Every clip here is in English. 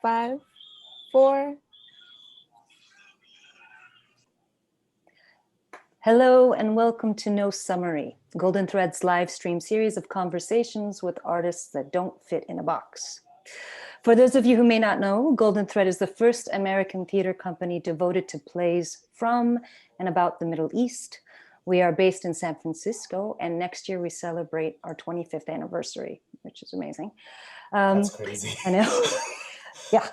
5, 4. Hello and welcome to No Summary, Golden Thread's live stream series of conversations with artists that don't fit in a box. For those of you who may not know, Golden Thread is the first American theater company devoted to plays from and about the Middle East. We are based in San Francisco, and next year we celebrate our 25th anniversary, which is amazing. That's crazy. I know. Yeah.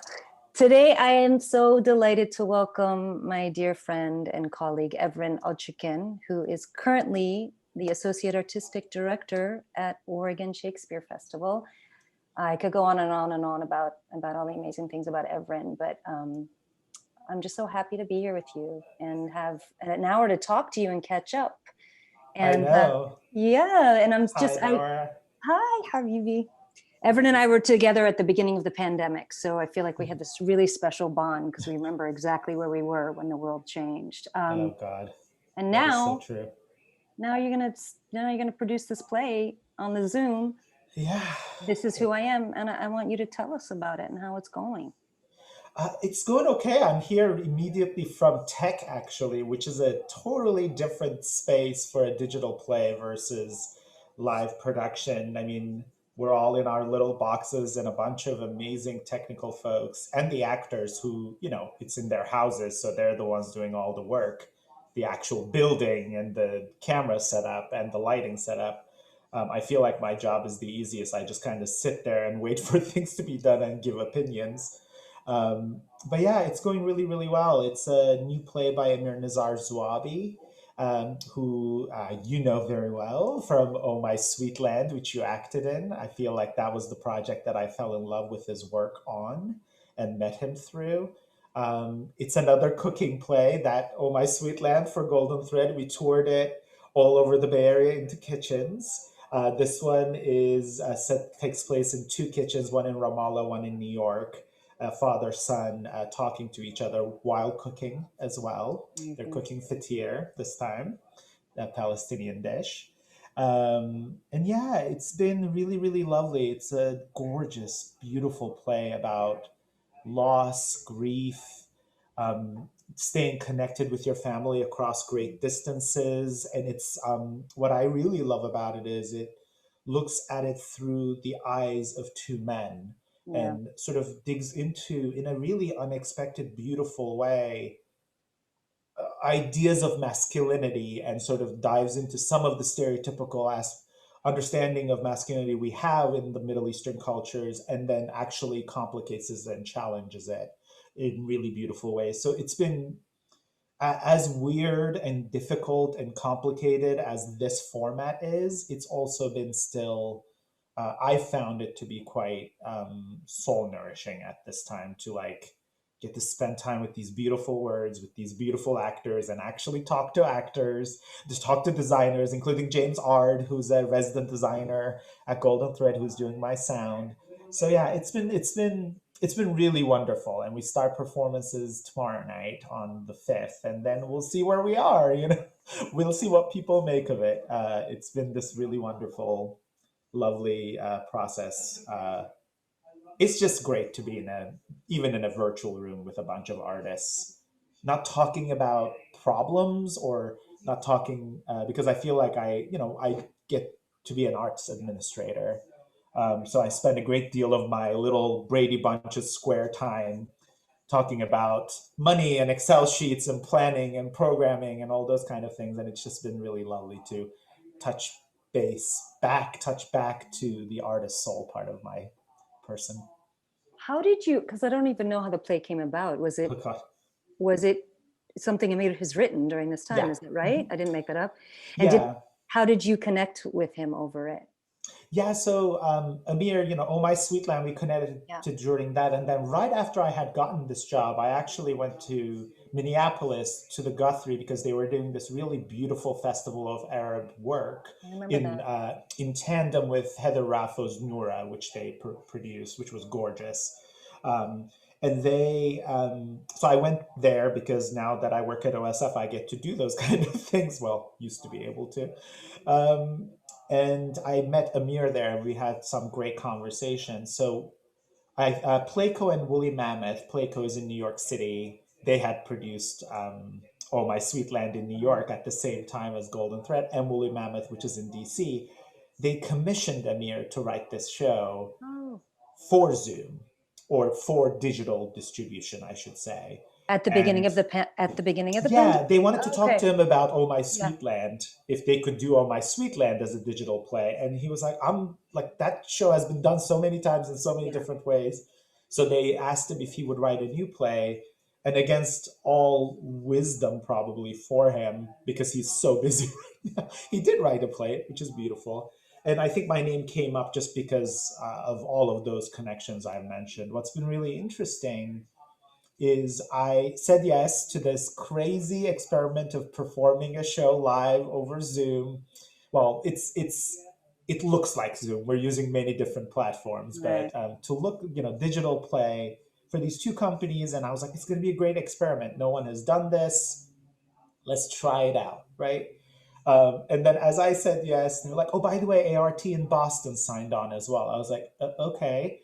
Today, I am so delighted to welcome my dear friend and colleague, Evren Odcikin, who is currently the Associate Artistic Director at Oregon Shakespeare Festival. I could go on and on and on about all the amazing things about Evren, but I'm just so happy to be here with you and have an hour to talk to you and catch up. And I know. Yeah, and I'm just, Hi, Nora. Hi, Habibi. Evren and I were together at the beginning of the pandemic, so I feel like we had this really special bond because we remember exactly where we were when the world changed. Oh God! And that now, is so true. Now you're gonna produce this play on the Zoom. Yeah. This is who I am, and I want you to tell us about it and how it's going. It's going okay. I'm here immediately from Tech, actually, which is a totally different space for a digital play versus live production. I mean, we're all in our little boxes and a bunch of amazing technical folks and the actors who, it's in their houses. So they're the ones doing all the work, the actual building and the camera setup and the lighting setup. I feel like my job is the easiest. I just kind of sit there and wait for things to be done and give opinions. But yeah, it's going really, really well. It's a new play by Amir Nizar Zuabi, who you know very well from Oh My Sweet Land, which you acted in. I feel like that was the project that I fell in love with his work on and met him through. It's another cooking play, that Oh My Sweet Land for Golden Thread. We toured it all over the Bay Area into kitchens. This one takes place in two kitchens, one in Ramallah, one in New York. Father, son talking to each other while cooking as well. Mm-hmm. They're cooking fatir this time, a Palestinian dish. And yeah, it's been really, really lovely. It's a gorgeous, beautiful play about loss, grief, staying connected with your family across great distances. And it's what I really love about it is it looks at it through the eyes of two men. Yeah. And sort of digs into, in a really unexpected, beautiful way, ideas of masculinity and sort of dives into some of the stereotypical understanding of masculinity we have in the Middle Eastern cultures, and then actually complicates it and challenges it in really beautiful ways. So it's been as weird and difficult and complicated as this format is, it's also been still... I found it to be quite soul nourishing at this time to get to spend time with these beautiful words, with these beautiful actors, and actually talk to actors, just talk to designers, including James Ard, who's a resident designer at Golden Thread, who's doing my sound. So yeah, it's been really wonderful. And we start performances tomorrow night on the 5th, and then we'll see where we are. We'll see what people make of it. It's been this really wonderful, lovely process. It's just great to be even in a virtual room with a bunch of artists, not talking about problems or not talking because I feel like I get to be an arts administrator. So I spend a great deal of my little Brady Bunch's square time talking about money and Excel sheets and planning and programming and all those kind of things. And it's just been really lovely to touch back to the artist soul part of my person. How did you, because I don't even know how the play came about. Was it something Amir has written during this time? Yeah. Is that right? Mm-hmm. I didn't make that up. And yeah. How did you connect with him over it? Yeah, so Amir, Oh My Sweet Land, we connected to during that. And then right after I had gotten this job, I actually went to Minneapolis to the Guthrie because they were doing this really beautiful festival of Arab work in tandem with Heather Raffo's Nora, which they produced, which was gorgeous. And they, so I went there because now that I work at OSF, I get to do those kind of things. Well, used to be able to. And I met Amir there and we had some great conversations. So Playco and Woolly Mammoth. Playco is in New York City. They had produced Oh My Sweet Land in New York at the same time as Golden Thread, and Woolly Mammoth, which is in DC. They commissioned Amir to write this show Oh. for Zoom, or for digital distribution, I should say. At the beginning And of the yeah, pandemic? they wanted to talk Okay. to him about Oh My Yeah. Sweet Land, if they could do Oh My Sweet Land as a digital play. And he was like, I'm like, that show has been done so many times in so many Yeah. different ways. So they asked him if he would write a new play. And against all wisdom, probably for him, because he's so busy right now, he did write a play, which is beautiful. And I think my name came up just because of all of those connections I mentioned. What's been really interesting is I said yes to this crazy experiment of performing a show live over Zoom. Well, it looks like Zoom. We're using many different platforms, Right. but to look, digital play for these two companies, and I was like, it's going to be a great experiment. No one has done this. Let's try it out, right? And then as I said yes, they're like, oh, by the way, ART in Boston signed on as well. I was like, okay.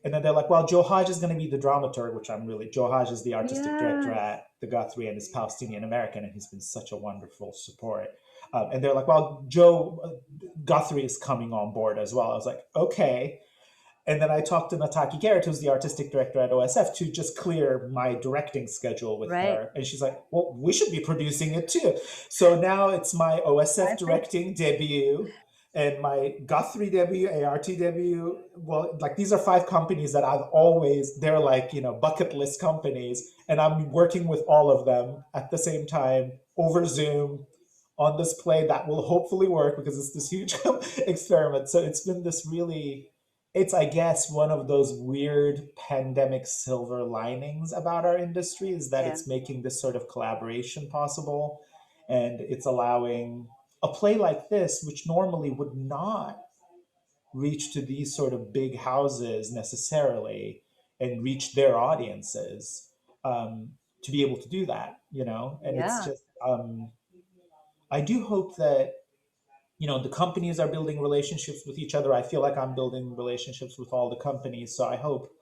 And then they're like, well, Joe Hodge is going to be the dramaturg, which I'm really, Joe Hodge is the artistic director Yes. at the Guthrie and is Palestinian American, and he's been such a wonderful support. And they're like, well, Joe Guthrie is coming on board as well. I was like, okay. And then I talked to Nataki Garrett, who's the artistic director at OSF, to just clear my directing schedule with Right. her. And she's like, well, we should be producing it too. So now it's my OSF directing debut and my Guthrie debut, ART debut. Well, like these are 5 companies that they're like, bucket list companies. And I'm working with all of them at the same time over Zoom on this play that will hopefully work because it's this huge experiment. So it's been this really, it's, I guess, one of those weird pandemic silver linings about our industry is that it's making this sort of collaboration possible. And it's allowing a play like this, which normally would not reach to these sort of big houses necessarily and reach their audiences, to be able to do that, And it's just, I do hope that the companies are building relationships with each other. I feel like I'm building relationships with all the companies. So I hope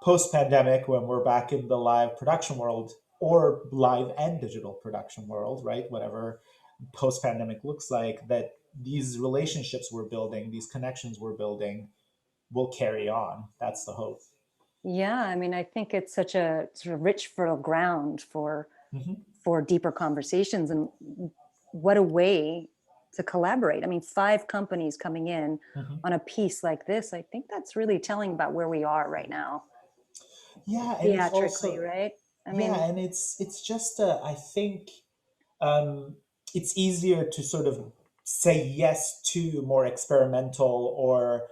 post pandemic, when we're back in the live production world or live and digital production world, right? Whatever post pandemic looks like, that these relationships we're building, these connections we're building will carry on. That's the hope. Yeah. I mean, I think it's such a sort of rich, fertile ground for deeper conversations. And what a way to collaborate. I mean, 5 companies coming in on a piece like this, I think that's really telling about where we are right now. Yeah, and it's also, right? and it's just I think it's easier to sort of say yes to more experimental or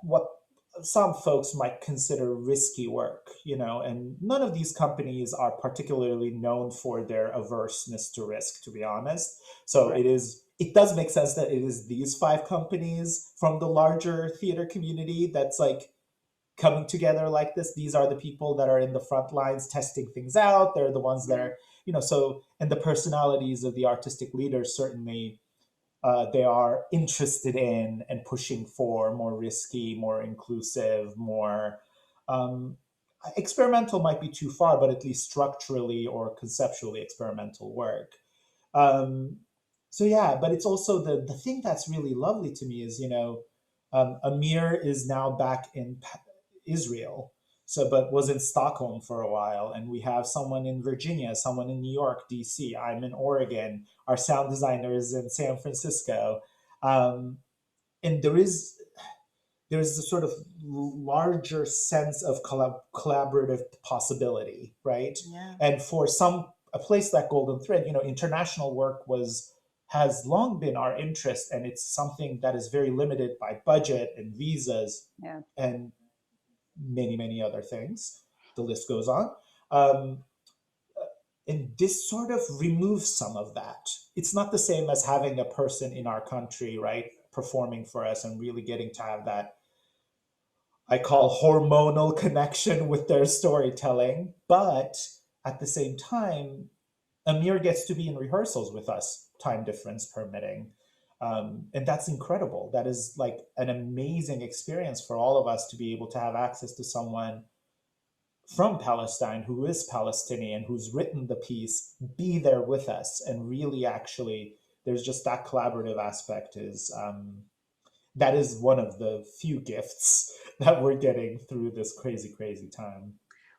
what some folks might consider risky work, and none of these companies are particularly known for their averseness to risk, to be honest. So it does make sense that it is these 5 companies from the larger theater community that's like coming together like this. These are the people that are in the front lines testing things out. They're the ones that are, so, and the personalities of the artistic leaders certainly, they are interested in and pushing for more risky, more inclusive, more experimental might be too far, but at least structurally or conceptually experimental work. So yeah, but it's also the thing that's really lovely to me is, Amir is now back in Israel, so but was in Stockholm for a while, and we have someone in Virginia, someone in New York, DC. I'm in Oregon. Our sound designer is in San Francisco, and there's a sort of larger sense of collaborative possibility, right? Yeah. And for a place like Golden Thread, international work has long been our interest, and it's something that is very limited by budget and visas and many, many other things. The list goes on. And this sort of removes some of that. It's not the same as having a person in our country, right, performing for us and really getting to have that, I call, hormonal connection with their storytelling. But at the same time, Amir gets to be in rehearsals with us, time difference permitting. And that's incredible. That is like an amazing experience for all of us to be able to have access to someone from Palestine who is Palestinian, who's written the piece, be there with us, and really actually, there's just that collaborative aspect is that is one of the few gifts that we're getting through this crazy, crazy time.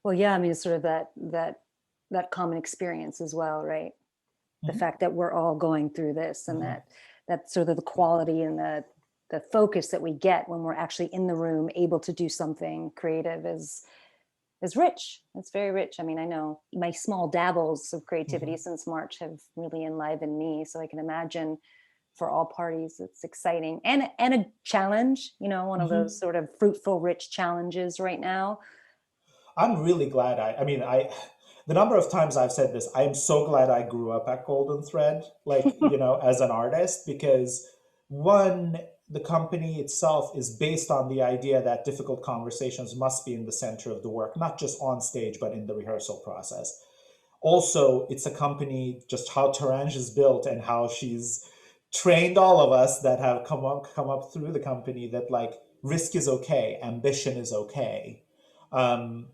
Well, yeah, I mean, it's sort of that common experience as well, right? The Mhm. fact that we're all going through this, and Mhm. that sort of the quality and the focus that we get when we're actually in the room able to do something creative is rich. It's very rich. I mean, I know my small dabbles of creativity Mhm. since March have really enlivened me, so I can imagine for all parties it's exciting and a challenge, you know, one of Mhm. those sort of fruitful rich challenges right now. I'm really glad the number of times I've said this, I'm so glad I grew up at Golden Thread, like, as an artist, because one, the company itself is based on the idea that difficult conversations must be in the center of the work, not just on stage, but in the rehearsal process. Also, it's a company, just how Taranj is built and how she's trained all of us that have come up through the company that like risk is okay, ambition is okay. Um,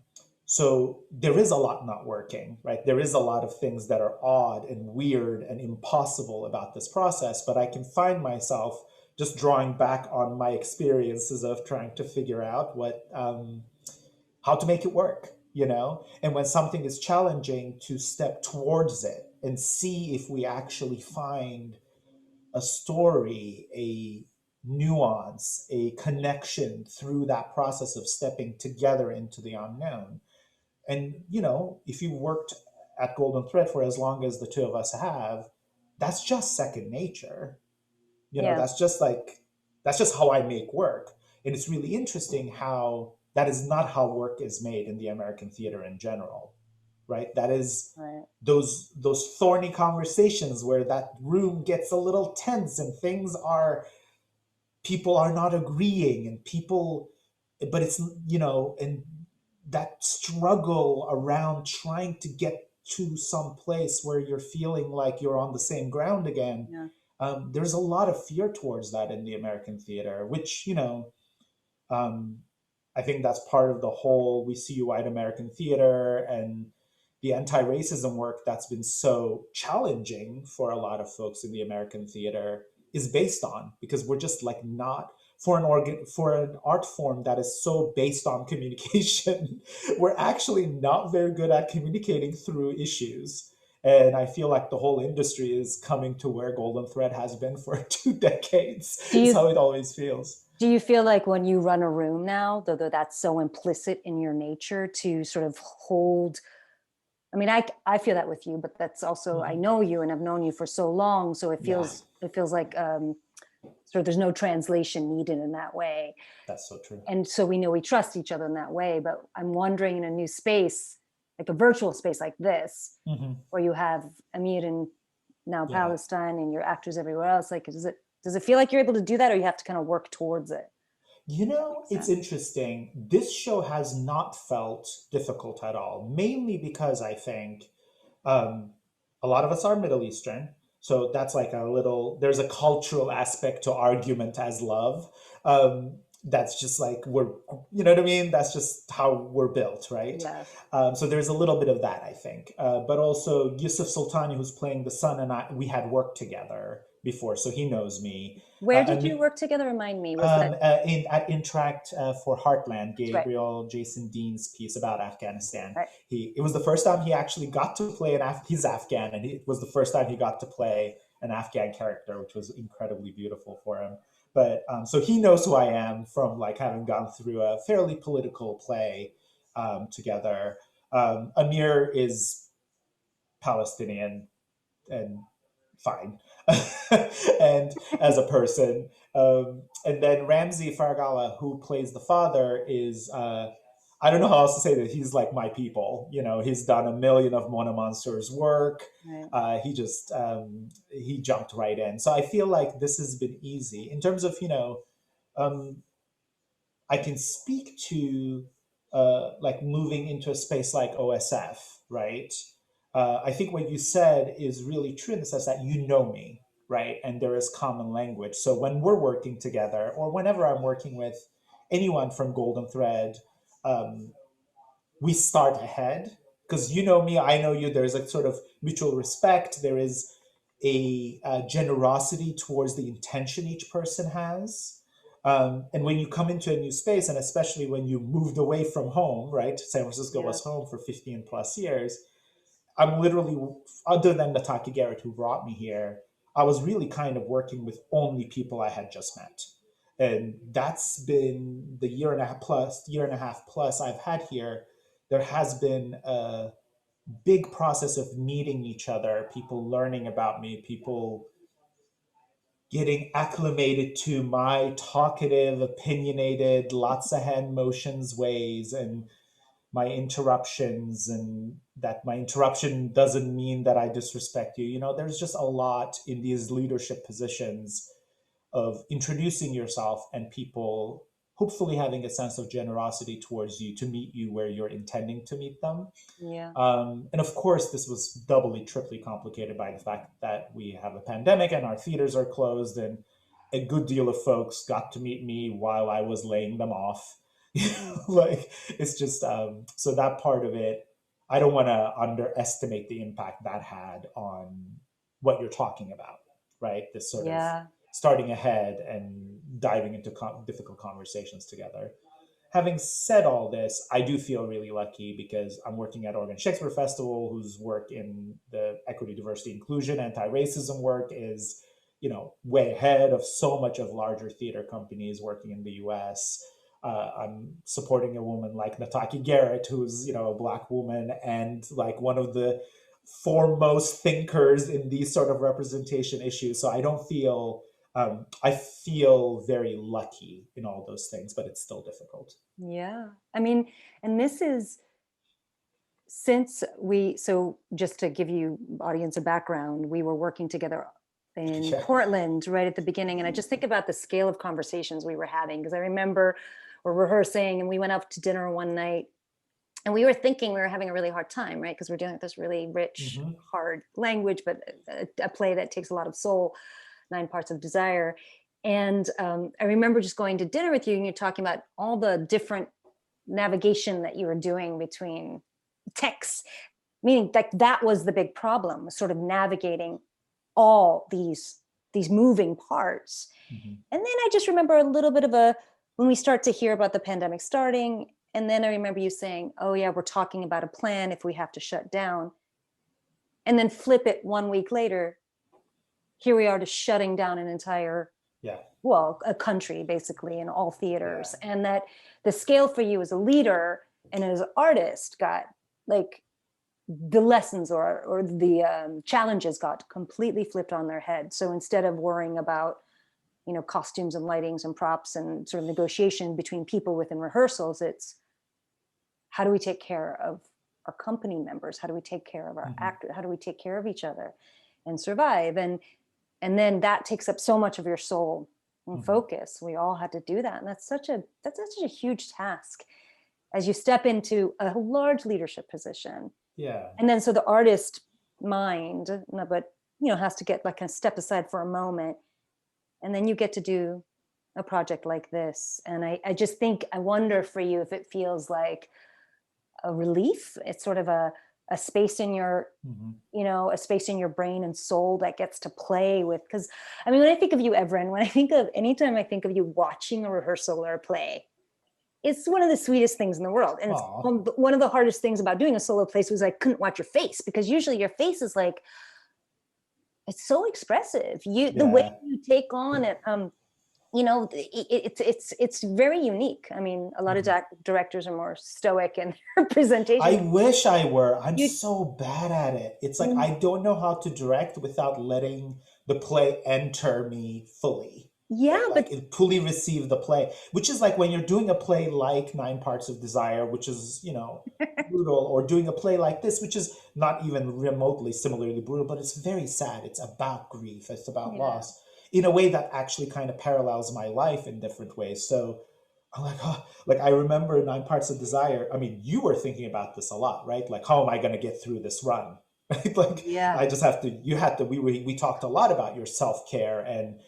so there is a lot not working, right? There is a lot of things that are odd and weird and impossible about this process, but I can find myself just drawing back on my experiences of trying to figure out how to make it work. And when something is challenging, to step towards it and see if we actually find a story, a nuance, a connection through that process of stepping together into the unknown. And, if you worked at Golden Thread for as long as the two of us have, that's just second nature. Yeah, That's just how I make work. And it's really interesting how that is not how work is made in the American theater in general, right? That is right. those thorny conversations where that room gets a little tense and people are not agreeing and but and that struggle around trying to get to some place where you're feeling like you're on the same ground again. Yeah. There's a lot of fear towards that in the American theater, which, um, I think that's part of the whole We See You White American Theater and the anti racism work that's been so challenging for a lot of folks in the American theater is based on, because we're just like not for an art form that is so based on communication, we're actually not very good at communicating through issues. And I feel like the whole industry is coming to where Golden Thread has been for 2 decades. Do Is you how it always feels. do you feel like when you run a room now, though that's so implicit in your nature to sort of hold, I mean, I feel that with you, but that's also, I Mhm. know you and I've known you for so long, so Yeah, it feels like sort of there's no translation needed in that way. that's so true. And so we know we trust each other in that way, but I'm wondering in a new space, like a virtual space like this, Hmm. where you have Amir in now Yeah. Palestine and your actors everywhere else, like does it feel like you're able to do that, or you have to kind of work towards it? Makes It's sense. interesting. This show has not felt difficult at all, mainly because I think um, a lot of us are Middle Eastern. So that's like there's a cultural aspect to argument as love. That's just like you know what I mean? That's just how we're built, right? Yeah. So there's a little bit of that, I think. But also, Yusuf Sultani, who's playing the son, and we had worked together before, so he knows me. Where did you And work together? Remind me. Was that at Interact for Heartland, that's right? Gabriel Jason Dean's piece about Afghanistan. Right. It was the first time he actually got to play he's Afghan, and it was the first time he got to play an Afghan character, which was incredibly beautiful for him. But so he knows who I am from like having gone through a fairly political play together. Amir is Palestinian and fine, and as a person. And then Ramsey Fargala, who plays the father, is I don't know how else to say that. He's like my people. He's done a million of Mona Mansour's work. Right. He jumped right in. So I feel like this has been easy in terms of um, I can speak to like moving into a space like OSF, right? I think what you said is really true in the sense that you know me, right? And there is common language. So when we're working together, or whenever I'm working with anyone from Golden Thread, um, we start ahead, because you know me, I know you. There's a sort of mutual respect. There is a generosity towards the intention each person has. And when you come into a new space, and especially when you moved away from home, right? San Francisco Yeah. was home for 15 plus years. I'm literally, other than Nataki Garrett who brought me here, I was really kind of working with only people I had just met. And that's been the year and a half plus I've had here. There has been a big process of meeting each other, people learning about me, people getting acclimated to my talkative, opinionated, lots of hand motions ways, and my interruptions, and that my interruption doesn't mean that I disrespect you. You know, there's just a lot in these leadership positions of introducing yourself and people hopefully having a sense of generosity towards you to meet you where you're intending to meet them. Yeah. And of course, this was doubly, triply complicated by the fact that we have a pandemic and our theaters are closed, and a good deal of folks got to meet me while I was laying them off. Like, it's just, so that part of it, I don't want to underestimate the impact that had on what you're talking about, right? This sort of Yeah. starting ahead and diving into difficult conversations together. Having said all this, I do feel really lucky because I'm working at Oregon Shakespeare Festival, whose work in the equity, diversity, inclusion, anti-racism work is, you know, way ahead of so much of larger theater companies working in the U.S. I'm supporting a woman like Nataki Garrett, who's, you know, a Black woman and like one of the foremost thinkers in these sort of representation issues. So I feel very lucky in all those things, but it's still difficult. Yeah. I mean, and this is so just to give you audience a background, we were working together in Yeah. Portland right at the beginning. And I just think about the scale of conversations we were having, because I remember we're rehearsing and we went out to dinner one night and we were thinking we were having a really hard time, right? Because we're dealing with this really rich, hard language, but a play that takes a lot of soul, 9 Parts of Desire. And I remember just going to dinner with you and you're talking about all the different navigation that you were doing between texts, meaning like that was the big problem, sort of navigating all these moving parts. And then I just remember a little bit of when we start to hear about the pandemic starting, and then I remember you saying, oh yeah, we're talking about a plan if we have to shut down. And then flip it 1 week later, here we are just shutting down an entire, a country basically, in all theaters. Yeah. And that the scale for you as a leader and as an artist got like the lessons or the challenges got completely flipped on their head. So instead of worrying about, you know, costumes and lightings and props and sort of negotiation between people within rehearsals, it's how do we take care of our company members? How do we take care of our actors? How do we take care of each other and survive? And then that takes up so much of your soul and focus. We all had to do that. And that's such a huge task as you step into a large leadership position. Yeah. And then so the artist mind, but you know, has to get like a step aside for a moment. And then you get to do a project like this. And I just think, I wonder for you if it feels like a relief. It's sort of a space in your, you know, a space in your brain and soul that gets to play with. Because I mean, when I think of you, Evren, anytime I think of you watching a rehearsal or a play, it's one of the sweetest things in the world. And it's one of the hardest things about doing a solo play was I couldn't watch your face, because usually your face is like, it's so expressive. The way you take on it, you know, it's very unique. I mean, a lot of directors are more stoic in their presentation. I wish I were. I'm so bad at it. It's like I don't know how to direct without letting the play enter me fully. Yeah, like fully receive the play, which is like when you're doing a play like 9 Parts of Desire, which is, you know, brutal, or doing a play like this, which is not even remotely similarly brutal, but it's very sad. It's about grief. It's about loss in a way that actually kind of parallels my life in different ways. So I'm like, oh, like I remember 9 Parts of Desire. I mean, you were thinking about this a lot, right? Like, how am I going to get through this run? right? Like Yeah. I just have to, you had to, we talked a lot about your self-care and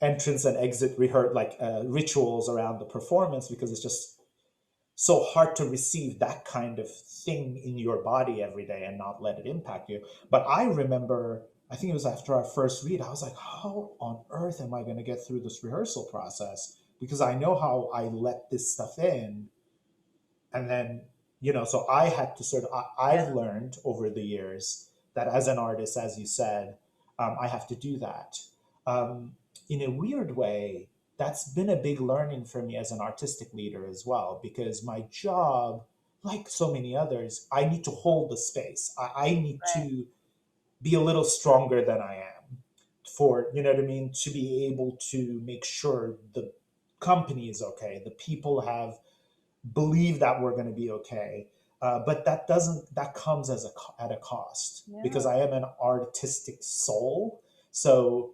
entrance and exit rituals around the performance, because it's just so hard to receive that kind of thing in your body every day and not let it impact you. But I remember, I think it was after our first read, I was like, how on earth am I going to get through this rehearsal process? Because I know how I let this stuff in. And then, so I had to I've learned over the years that as an artist, as you said, I have to do that. Um, in a weird way, that's been a big learning for me as an artistic leader as well, because my job, like so many others, I need to hold the space. I need Right. to be a little stronger than I am for, you know what I mean, to be able to make sure the company is okay, the people have believe that we're going to be okay. But that comes at a cost, because Yeah. I am an artistic soul. So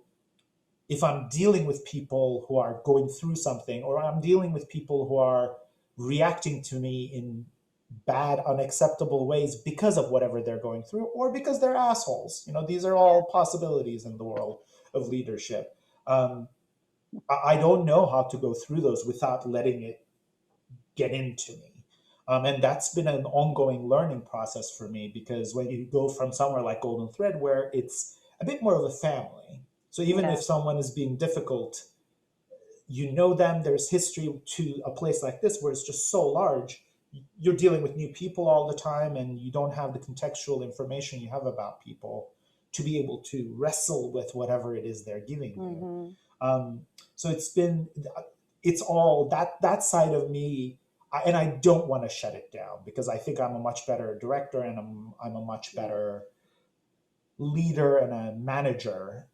if I'm dealing with people who are going through something, or I'm dealing with people who are reacting to me in bad, unacceptable ways because of whatever they're going through, or because they're assholes, these are all possibilities in the world of leadership. I don't know how to go through those without letting it get into me. And that's been an ongoing learning process for me, because when you go from somewhere like Golden Thread, where it's a bit more of a family, so even Yeah. if someone is being difficult, you know them, there's history, to a place like this where it's just so large, you're dealing with new people all the time, and you don't have the contextual information you have about people to be able to wrestle with whatever it is they're giving you. Mm-hmm. Um, so it's all that side of me, and I don't want to shut it down, because I think I'm a much better director, and I'm a much better leader and a manager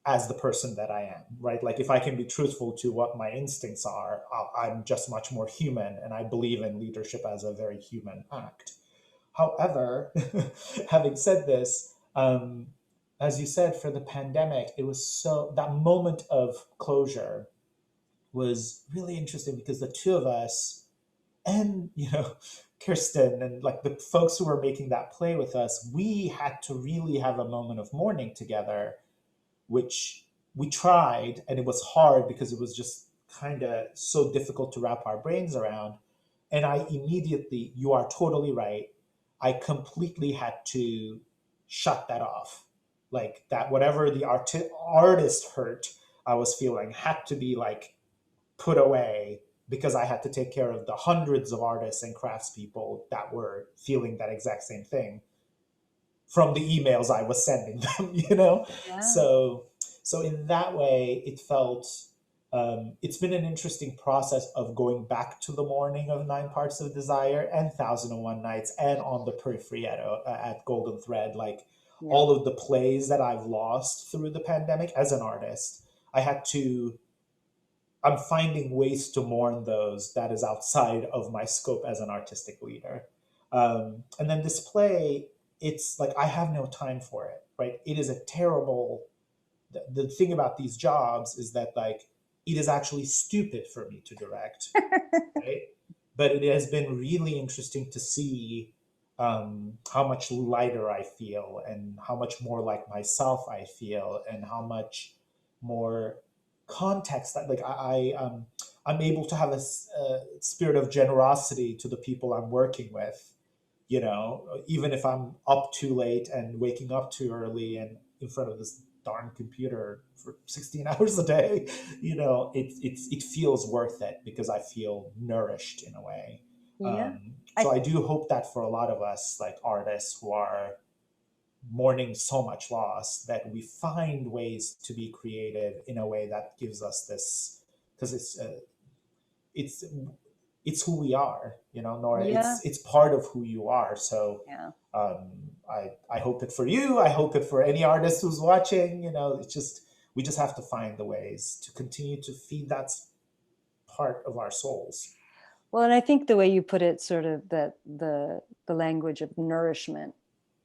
as the person that I am, right? Like if I can be truthful to what my instincts are, I'm just much more human, and I believe in leadership as a very human act. However, having said this, as you said, for the pandemic, it was that moment of closure was really interesting, because the two of us, and Kirsten, and like the folks who were making that play with us, we had to really have a moment of mourning together, which we tried, and it was hard because it was just kind of so difficult to wrap our brains around. And I immediately, you are totally right, I completely had to shut that off. Like that, whatever the artist hurt I was feeling had to be like put away, because I had to take care of the hundreds of artists and craftspeople that were feeling that exact same thing from the emails I was sending them. Yeah. So in that way, it felt, it's been an interesting process of going back to the morning of Nine Parts of Desire and 1001 Nights, and on the periphery at Golden Thread, like Yeah. all of the plays that I've lost through the pandemic as an artist. I'm finding ways to mourn those that is outside of my scope as an artistic leader. And then this play, it's like I have no time for it, right? It is a terrible. The thing about these jobs is that like it is actually stupid for me to direct, right? But it has been really interesting to see how much lighter I feel, and how much more like myself I feel, and how much more context that like I'm able to have a spirit of generosity to the people I'm working with, even if I'm up too late and waking up too early and in front of this darn computer for 16 hours a day, it feels worth it, because I feel nourished in a way. Yeah. So I do hope that for a lot of us, like artists who are mourning so much loss, that we find ways to be creative in a way that gives us this, because it's it's who we are, Nora. Yeah. It's part of who you are. So Yeah. I hope it for you. I hope it for any artist who's watching. It's just, we just have to find the ways to continue to feed that part of our souls. Well, and I think the way you put it, sort of that the language of nourishment,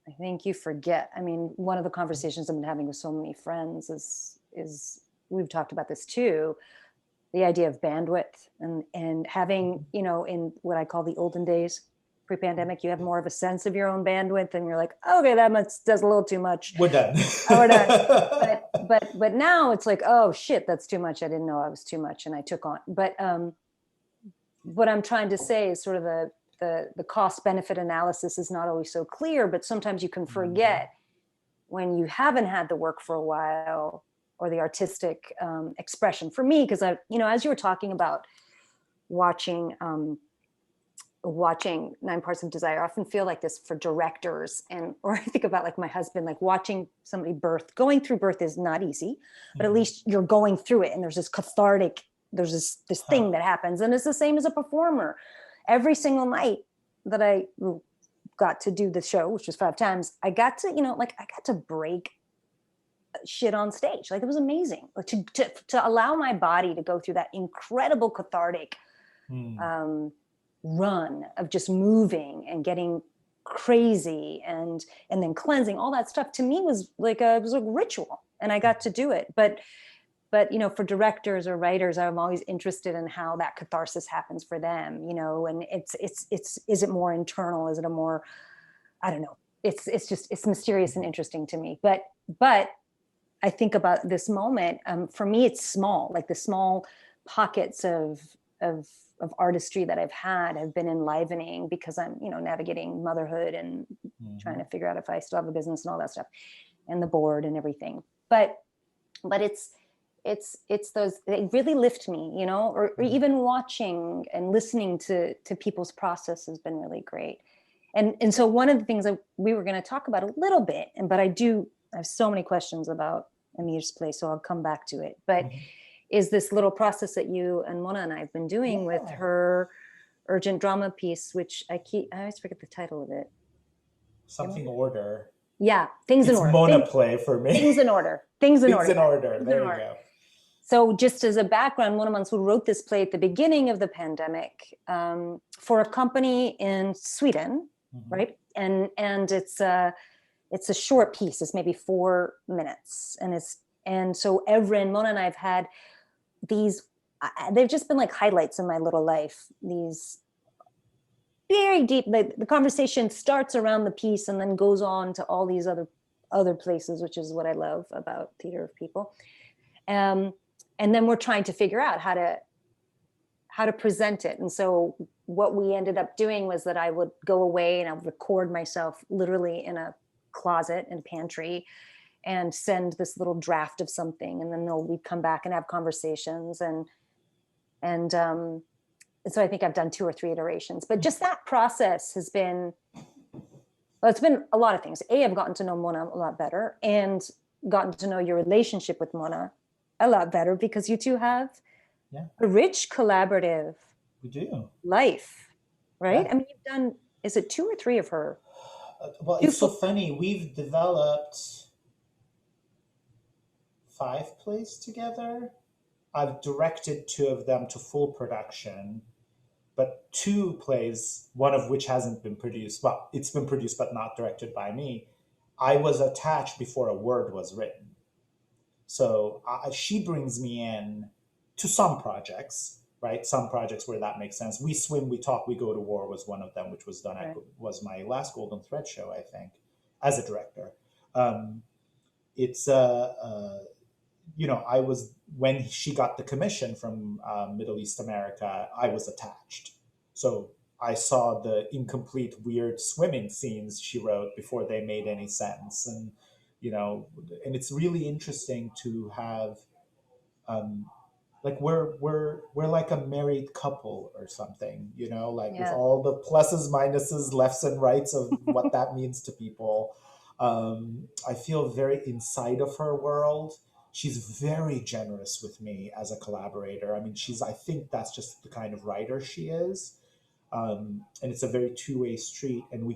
I think you forget. I mean, one of the conversations I've been having with so many friends is we've talked about this too, the idea of bandwidth, and having, in what I call the olden days, pre-pandemic, you have more of a sense of your own bandwidth, and you're like, okay, does a little too much. We're done. Oh, we're done. But now it's like, oh shit, that's too much. I didn't know I was too much, and I took on. But what I'm trying to say is sort of the cost benefit analysis is not always so clear, but sometimes you can forget when you haven't had the work for a while, or the artistic expression. For me, because as you were talking about watching 9 Parts of Desire, I often feel like this for directors, or I think about like my husband, like watching somebody birth. Going through birth is not easy, but at least you're going through it, and there's this cathartic, there's this thing that happens, and it's the same as a performer. Every single night that I got to do the show, which was 5 times, I got to, I got to break shit on stage. Like, it was amazing, like to allow my body to go through that incredible cathartic run of just moving and getting crazy and then cleansing, all that stuff to me was like it was a ritual, and I got to do it. But for directors or writers, I'm always interested in how that catharsis happens for them, and it's is it more internal? Is it a more, I don't know. It's mysterious and interesting to me. But I think about this moment. For me, it's small, like the small pockets of artistry that I've had have been enlivening, because I'm, navigating motherhood and trying to figure out if I still have a business and all that stuff, and the board and everything. But it's those, they really lift me, or even watching and listening to people's process has been really great. And so one of the things that we were going to talk about a little bit, but I have so many questions about Amir's play, so I'll come back to it. But is this little process that you and Mona and I have been doing with her urgent drama piece, which I always forget the title of it. Something order. Yeah, Things in Order. Mona play for me. Things in Order. Things in Order. Things in Order. There you go. So just as a background, Mona Mansour wrote this play at the beginning of the pandemic for a company in Sweden, right? And it's a short piece. It's maybe 4 minutes, and so Evren, Mona, and I have had these. They've just been like highlights in my little life. These very deep. The conversation starts around the piece and then goes on to all these other places, which is what I love about theater of people. And then we're trying to figure out how to present it. And so what we ended up doing was that I would go away and I would record myself literally in a closet and pantry and send this little draft of something. And then we'd come back and have conversations. And so I think I've done 2 or 3 iterations, but just that process has been, well, it's been a lot of things. I've gotten to know Mona a lot better, and gotten to know your relationship with Mona a lot better, because you two have a rich collaborative life, right? I mean, you've done, is it 2 or 3 of her? Well, it's so funny. We've developed 5 plays together. I've directed 2 of them to full production, but 2 plays, one of which hasn't been produced. Well, it's been produced, but not directed by me. I was attached before a word was written. So she brings me in to some projects, right? Some projects where that makes sense. We Swim, We Talk, We Go to War was one of them, which was done at, was my last Golden Thread show, I think, as a director. I was, when she got the commission from Middle East America, I was attached. So I saw the incomplete, weird swimming scenes she wrote before they made any sense. And, and it's really interesting to have, like we're like a married couple or something, with all the pluses, minuses, lefts and rights of what that means to people. I feel very inside of her world. She's very generous with me as a collaborator. I mean, I think that's just the kind of writer she is. And it's a very two-way street, and we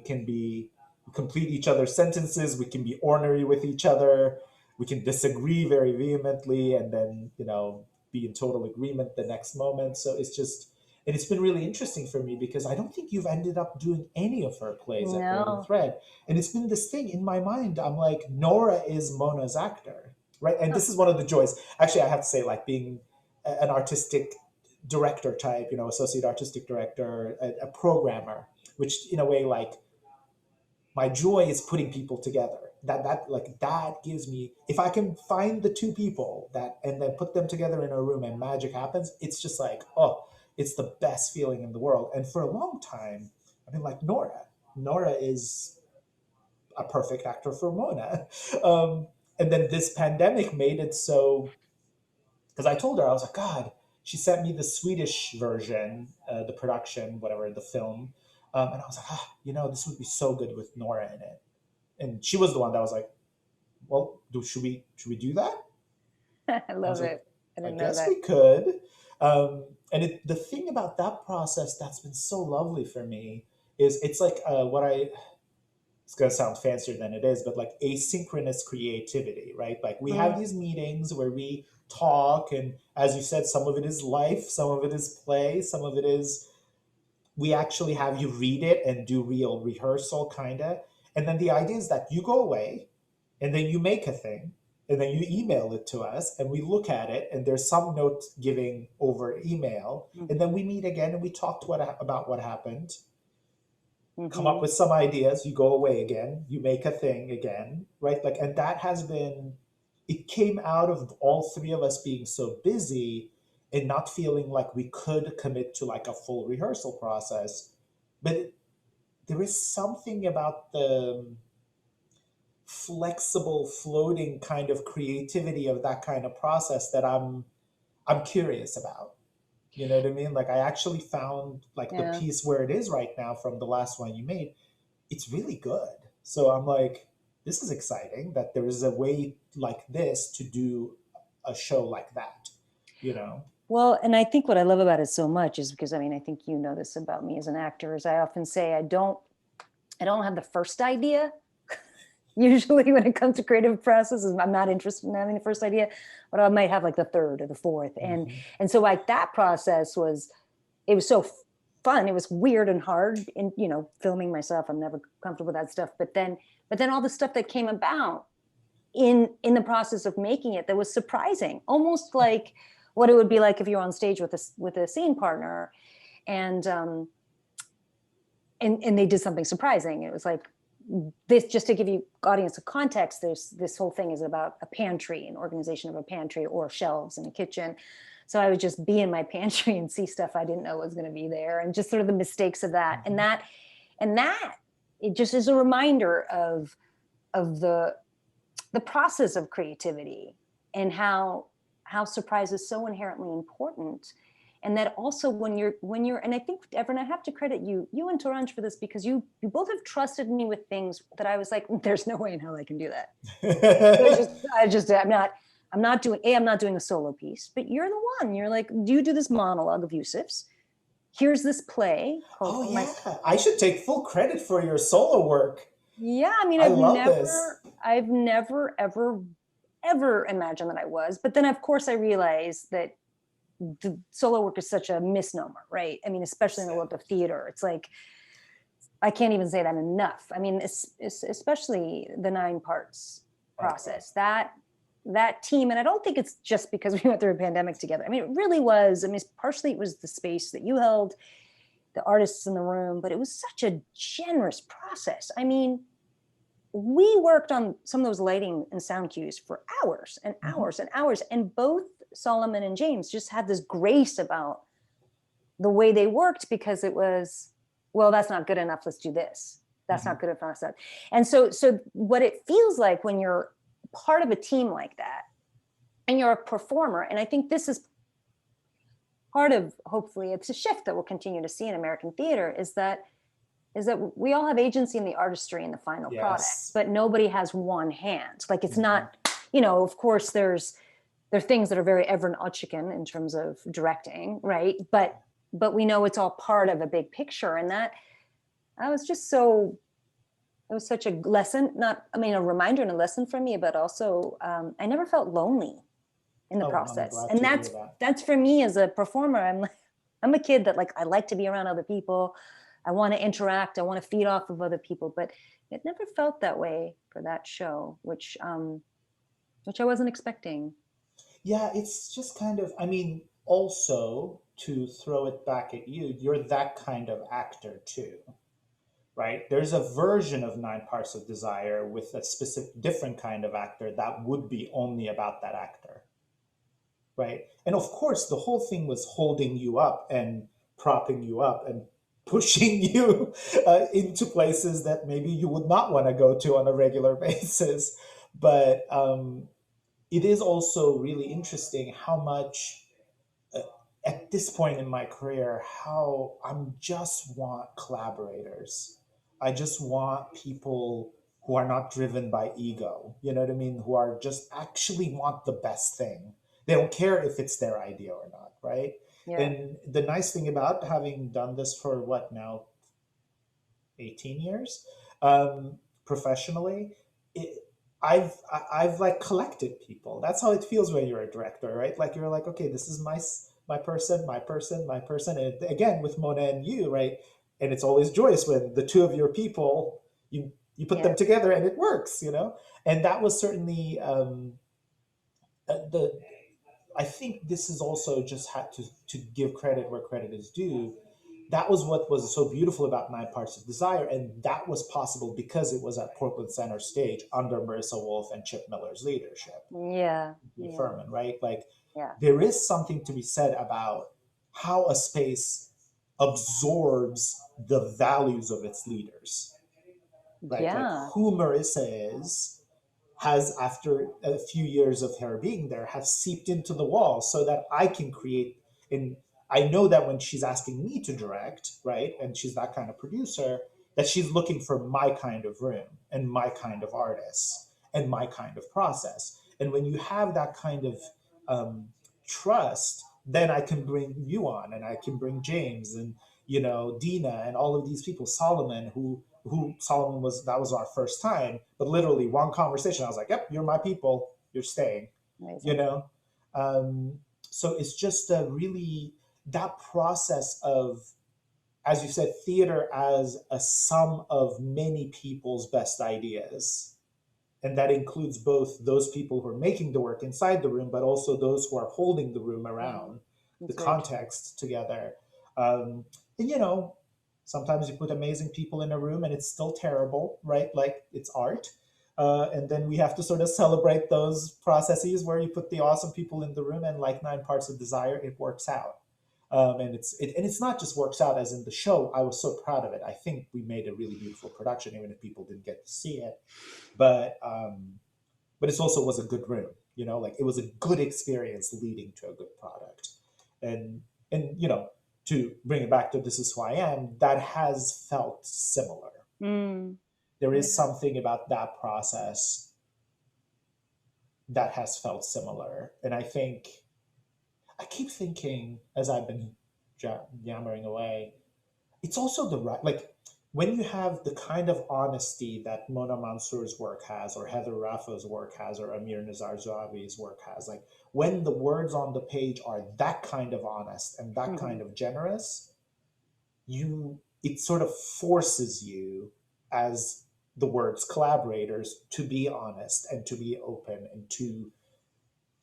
complete each other's sentences. We can be ornery with each other. We can disagree very vehemently and then, be in total agreement the next moment. So and it's been really interesting for me, because I don't think you've ended up doing any of her plays at Golden Thread. And it's been this thing in my mind. I'm like, Nora is Mona's actor, right? And this is one of the joys. Actually, I have to say, like, being an artistic director type, associate artistic director, a programmer, which in a way, like, my joy is putting people together. That gives me, if I can find the two people that and then put them together in a room and magic happens, it's just like, oh, it's the best feeling in the world. And for a long time, I mean, like, Nora is a perfect actor for Mona. And then this pandemic made it so, because I told her, I was like, God, she sent me the Swedish version, the production, whatever, the film. And I was like, this would be so good with Nora in it. And she was the one that was like, well, should we do that? I I was love like, it. I I didn't know guess that. we could. And the thing about that process that's been so lovely for me is it's like it's going to sound fancier than it is, but like asynchronous creativity, right? Like we have these meetings where we talk, and as you said, some of it is life, some of it is play, some of it is we actually have you read it and do real rehearsal, kind of. And then the idea is that you go away and then you make a thing and then you email it to us and we look at it and there's some note giving over email. And then we meet again and we talk about what happened, come up with some ideas, you go away again, you make a thing again, right? Like, and that has been, it came out of all three of us being so busy and not feeling like we could commit to like a full rehearsal process. But there is something about the flexible, floating kind of creativity of that kind of process that I'm curious about. You know what I mean? Like, I actually found like the Yeah. piece where it is right now from the last one you made, it's really good. So I'm like, this is exciting that there is a way like this to do a show like that, you know? Well, and I think what I love about it so much is because, I mean, I think you know this about me as an actor, is I often say I don't have the first idea. Usually when it comes to creative processes, I'm not interested in having the first idea, but I might have like the third or the fourth. And so like that process was, it was so fun. It was weird and hard, and filming myself, I'm never comfortable with that stuff. But then all the stuff that came about in the process of making it, that was surprising, almost like what it would be like if you're on stage with a scene partner, and they did something surprising. It was like this, just to give you audience a context, there's this whole thing is about a pantry, an organization of a pantry or shelves in a kitchen. So I would just be in my pantry and see stuff I didn't know was going to be there, and just sort of the mistakes of that. And that it just is a reminder of the process of creativity, and how surprise is so inherently important. And that also when you're, and I think, Evren, I have to credit you and Torange for this, because you both have trusted me with things that I was like, there's no way in hell I can do that. I'm not doing a solo piece, but you're the one. You're like, do you do this monologue of Yusuf's? Here's this play called I should take full credit for your solo work. Yeah, I mean, I've never ever imagined that I was. But then, of course, I realized that the solo work is such a misnomer, right? I mean, especially in the world of theater, it's like, I can't even say that enough. I mean, it's especially the 9 parts process, that team. And I don't think it's just because we went through a pandemic together. I mean, it really was. I mean, partially it was the space that you held, the artists in the room, but it was such a generous process. I mean, we worked on some of those lighting and sound cues for hours and hours and hours. And both Solomon and James just had this grace about the way they worked, because it was, well, that's not good enough, let's do this. That's not good enough. And so what it feels like when you're part of a team like that and you're a performer, and I think this is part of, hopefully it's a shift that we'll continue to see in American theater, is that we all have agency in the artistry and the final product, but nobody has one hand. Like, it's not, of course there are things that are very Evren Odcikin in terms of directing, right? But we know it's all part of a big picture. And that was just so, it was such a lesson, a reminder and a lesson for me, but also I never felt lonely in the process. And that's for me as a performer. I'm a kid that, like, I like to be around other people. I want to interact. I want to feed off of other people, but it never felt that way for that show, which I wasn't expecting. Yeah, it's just kind of, I mean, also to throw it back at you, you're that kind of actor too. right? There's a version of Nine Parts of Desire with a specific different kind of actor that would be only about that actor, right? And of course, the whole thing was holding you up and propping you up and pushing you into places that maybe you would not want to go to on a regular basis. But it is also really interesting how much uh, at this point in my career, how I'm just want collaborators. I just want people who are not driven by ego, you know what I mean? Who are just actually want the best thing. They don't care if it's their idea or not, right? Yeah. And the nice thing about having done this for what now, 18 years, professionally, it, I've like collected people. That's how it feels when you're a director, right? Like you're like, okay, this is my person, my person, my person. And again, with Mona and you, right? And it's always joyous when the two of your people, you put Yeah. them together and it works, you know. And that was certainly the. I think this is also just had to give credit where credit is due. That was what was so beautiful about Nine Parts of Desire, and that was possible because it was at Portland Center Stage under Marissa Wolf and Chip Miller's leadership, Yeah. Yeah. Furman, right? Like Yeah. there is something to be said about how a space absorbs the values of its leaders. Like Yeah. who Marissa is has, after a few years of her being there, have seeped into the wall so that I can create. And I know that when she's asking me to direct, right, and she's that kind of producer, that she's looking for my kind of room and my kind of artists and my kind of process. And when you have that kind of um, trust, then I can bring you on, and I can bring James and Dina and all of these people, Solomon, who Solomon was, that was our first time, but literally one conversation, I was like, yep, you're my people, you're staying, you Amazing. know? So it's just a really, that process of, as you said, theater as a sum of many people's best ideas. And that includes both those people who are making the work inside the room, but also those who are holding the room Mm, around, the that's very true. context together. Um, and sometimes you put amazing people in a room and it's still terrible, right? Like it's art. And then we have to sort of celebrate those processes where you put the awesome people in the room, and like Nine Parts of Desire, it works out. And it's not just works out as in the show. I was so proud of it. I think we made a really beautiful production, even if people didn't get to see it. But it also was a good room, like it was a good experience leading to a good product. And to bring it back to This Is Who I Am, that has felt similar. Mm, There yeah. is something about that process that has felt similar. And I think I keep thinking, as I've been yammering away, it's also the right, like when you have the kind of honesty that Mona Mansour's work has, or Heather Rafa's work has, or Amir Nizar Zuabi's work has, like when the words on the page are that kind of honest and that Mhm. kind of generous, it sort of forces you, as the words collaborators, to be honest and to be open and to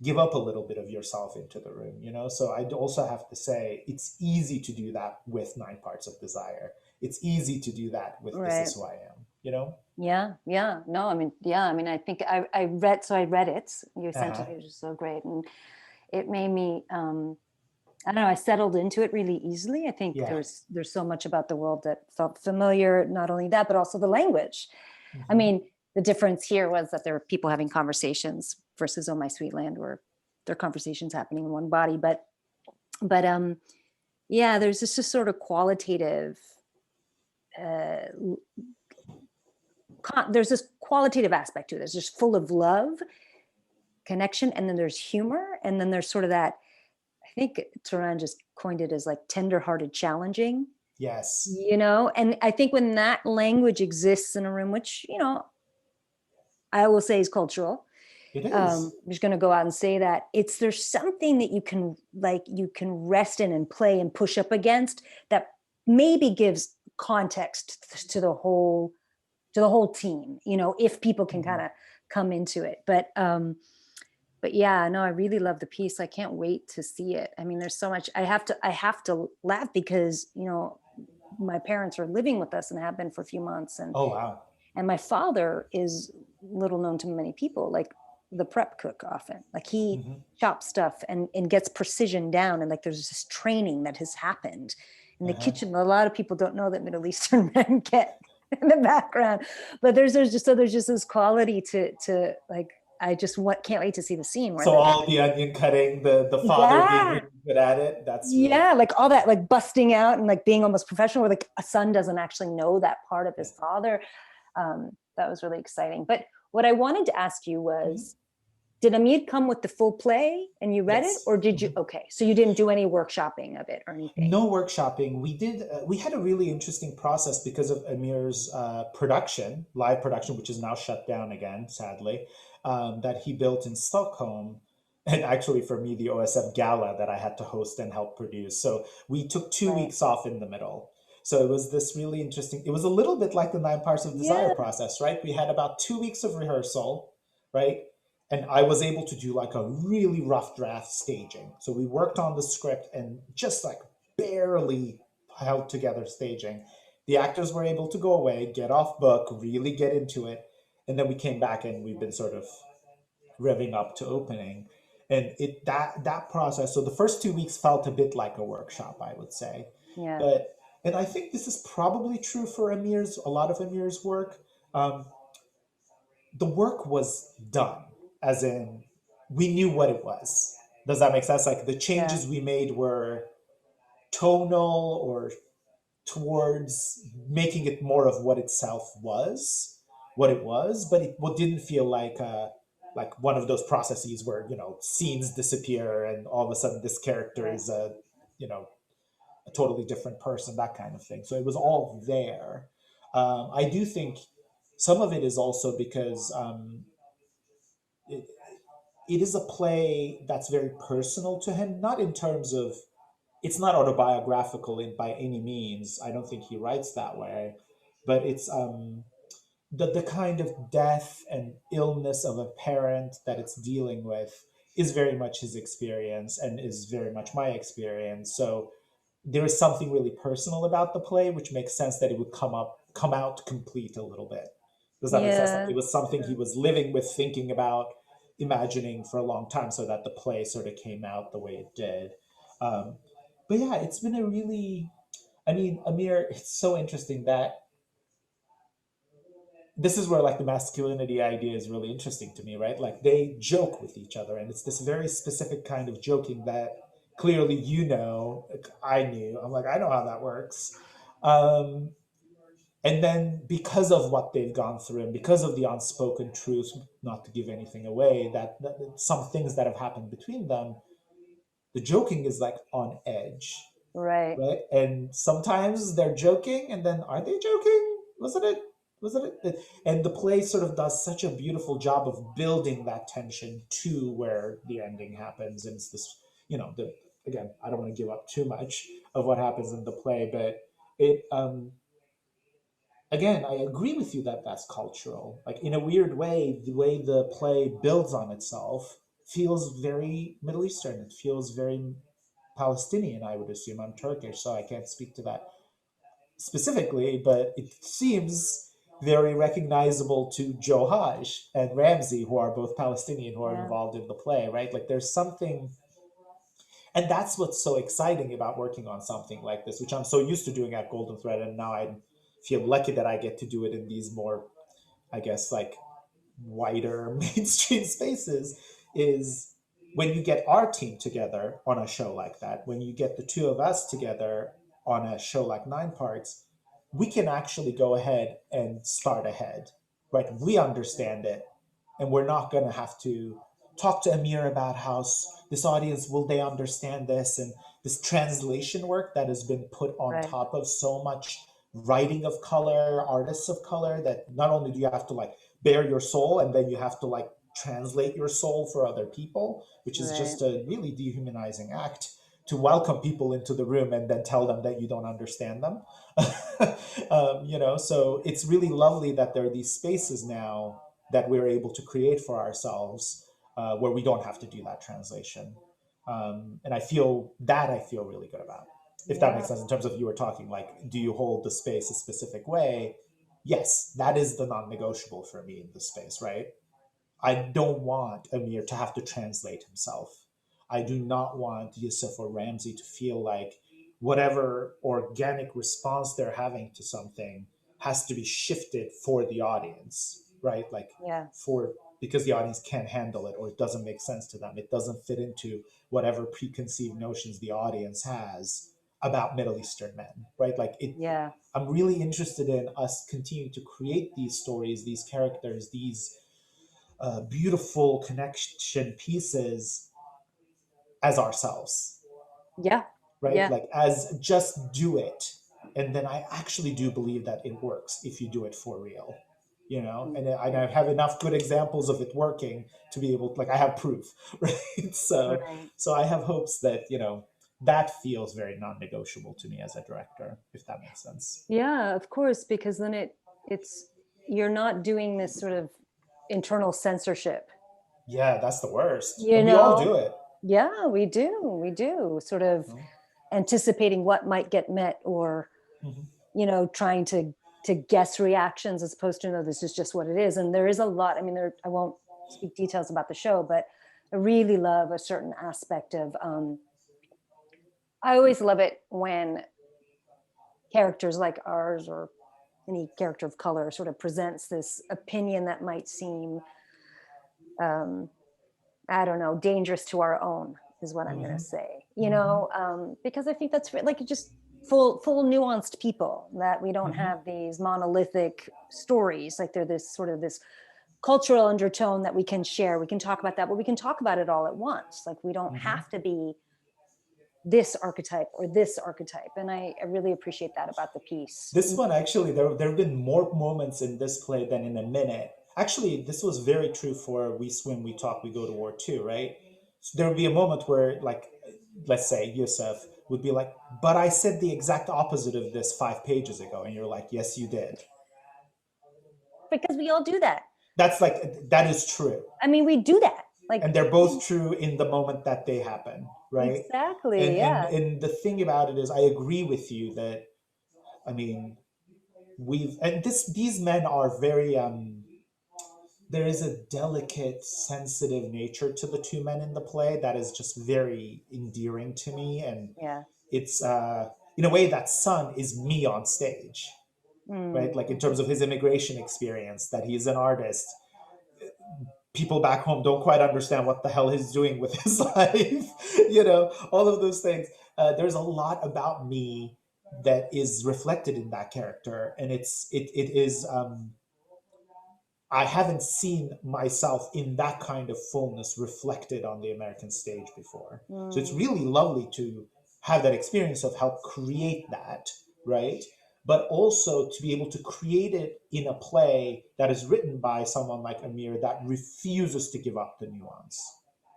give up a little bit of yourself into the room. So I also have to say it's easy to do that with Nine Parts of Desire. It's easy to do that with This Right. Is Who I Am. Yeah. Yeah. No, I mean, yeah. I mean, I think I read it. You sent Uh-huh. it. It was so great. And it made me, I don't know, I settled into it really easily. I think Yeah. there's so much about the world that felt familiar. Not only that, but also the language. I Mm-hmm. mean, the difference here was that there were people having conversations versus Oh My Sweet Land, where there are conversations happening in one body. But yeah, there's this just sort of qualitative. Uh, there's this qualitative aspect to it. It's just full of love, connection, and then there's humor, and then there's sort of that. I think Turan just coined it as like tender-hearted challenging. Yes. And I think when that language exists in a room, which I will say is cultural. It I'm is. just going to go out and say that there's something that you can rest in and play and push up against that maybe gives context to the whole team, if people can Mm-hmm. kind of come into it. But yeah, no, I really love the piece. I can't wait to see it. I mean, there's so much. I have to laugh because my parents are living with us and have been for a few months. Oh, wow. And my father is little known to many people, like the prep cook often. Like he chops stuff and gets precision down. And like there's this training that has happened in the kitchen. A lot of people don't know that Middle Eastern men get in the background. But there's just this quality to like, I just can't wait to see the scene. Where so all the onion cutting, the father being really good at it. That's really like all that, like busting out and like being almost professional, where like a son doesn't actually know that part of his father. That was really exciting. But what I wanted to ask you was, did Amir come with the full play and you read it, or did you? Okay, so you didn't do any workshopping of it or anything? No workshopping. We did. We had a really interesting process because of Amir's production, live production, which is now shut down again, sadly, that he built in Stockholm. And actually, for me, the OSF gala that I had to host and help produce. So we took 2 weeks off in the middle. So it was this really interesting. It was a little bit like the 9 Parts of Desire process, right? We had about 2 weeks of rehearsal, right? And I was able to do like a really rough draft staging. So we worked on the script and just like barely held together staging. The actors were able to go away, get off book, really get into it. And then we came back and we've been sort of revving up to opening. And that process, so the first 2 weeks felt a bit like a workshop, I would say. Yeah. And I think this is probably true for a lot of Amir's work. The work was done, as in we knew what it was. Does that make sense? Like the changes we made were tonal or towards making it more of what itself was, what it was, but it didn't feel like one of those processes where, scenes disappear and all of a sudden this character is a totally different person, that kind of thing. So it was all there. I do think some of it is also because it is a play that's very personal to him, not in terms of, it's not autobiographical by any means. I don't think he writes that way, but it's the kind of death and illness of a parent that it's dealing with is very much his experience and is very much my experience. So there is something really personal about the play, which makes sense that it would come out complete a little bit. Does that make sense? Like it was something he was living with, thinking about, imagining for a long time, so that the play sort of came out the way it did. But yeah, it's been a really, Amir, it's so interesting that this is where like the masculinity idea is really interesting to me, right? Like they joke with each other, and it's this very specific kind of joking that clearly I knew. I'm like, I know how that works. And then because of what they've gone through and because of the unspoken truth, not to give anything away, that some things that have happened between them, the joking is like on edge. Right. And sometimes they're joking and then are they joking? Was it? And the play sort of does such a beautiful job of building that tension to where the ending happens. And it's this, again, I don't want to give up too much of what happens in the play, but it, again, I agree with you that that's cultural. Like in a weird way, the way the play builds on itself feels very Middle Eastern. It feels very Palestinian, I would assume. I'm Turkish, so I can't speak to that specifically, but it seems very recognizable to Johaj and Ramsey, who are both Palestinian, who are involved in the play, right? Like there's something, and that's what's so exciting about working on something like this, which I'm so used to doing at Golden Thread, and now I feel lucky that I get to do it in these more, I guess, like wider mainstream spaces, is when you get our team together on a show like that, when you get the two of us together on a show like 9 Parts, we can actually go ahead and start ahead, right? We understand it, and we're not going to have to talk to Amir about how this audience, will they understand this? And this translation work that has been put on top of so much writing of color, artists of color, that not only do you have to like bare your soul, and then you have to like translate your soul for other people, which is just a really dehumanizing act, to welcome people into the room and then tell them that you don't understand them. So it's really lovely that there are these spaces now that we're able to create for ourselves, where we don't have to do that translation. And I feel really good about. if that makes sense, in terms of you were talking, like, do you hold the space a specific way? Yes, that is the non-negotiable for me in the space, right? I don't want Amir to have to translate himself. I do not want Yusuf or Ramsey to feel like whatever organic response they're having to something has to be shifted for the audience, right? Like, Yeah. for because the audience can't handle it or it doesn't make sense to them. It doesn't fit into whatever preconceived notions the audience has about Middle Eastern men, right? Like it. Yeah. I'm really interested in us continuing to create these stories, these characters, these beautiful connection pieces as ourselves, Yeah. right? Yeah. Like, as just do it. And then I actually do believe that it works if you do it for real, you know? And I have enough good examples of it working to be able to, like, I have proof, right? So, Right. so I have hopes that, you know, that feels very non-negotiable to me as a director, if that makes sense. Yeah, of course, because then it's you're not doing this sort of internal censorship. Yeah, that's the worst. You And we all know? do it. Yeah, we do. We do. Sort of No? anticipating what might get met, or, Mhm. you know, trying to guess reactions as opposed to, no, this is just what it is. And there is a lot, I mean, I won't speak details about the show, but I really love a certain aspect of I always love it when characters like ours, or any character of color, sort of presents this opinion that might seem um, I don't know, dangerous to our own, is what I'm going to Mhm. say, Mhm. because I think that's like just full nuanced people, that we don't Mhm. have these monolithic stories. Like they're this sort of this cultural undertone that we can share. We can talk about that, but we can talk about it all at once. Like we don't Mhm. have to be this archetype or this archetype. And I really appreciate that about the piece. This one, actually, there have been more moments in this play than in a minute. Actually, this was very true for We Swim, We Talk, We Go to War too, right? So there would be a moment where, like, let's say Yusuf would be like, but I said the exact opposite of this 5 pages ago. And you're like, yes, you did. Because we all do that. That's like, that is true. I mean, we do that. Like, And they're both true in the moment that they happen, right? exactly. And Yeah. and the thing about it is, I agree with you that, I mean, these men are very there is a delicate, sensitive nature to the two men in the play that is just very endearing to me. And Yeah. it's in a way, that son is me on stage, right? Mm. Like, in terms of his immigration experience, that he's an artist. People back home don't quite understand what the hell he's doing with his life, all of those things. There's a lot about me that is reflected in that character, and it is. I haven't seen myself in that kind of fullness reflected on the American stage before. So it's Mm. really lovely to have that experience of help create that, right? But also to be able to create it in a play that is written by someone like Amir that refuses to give up the nuance,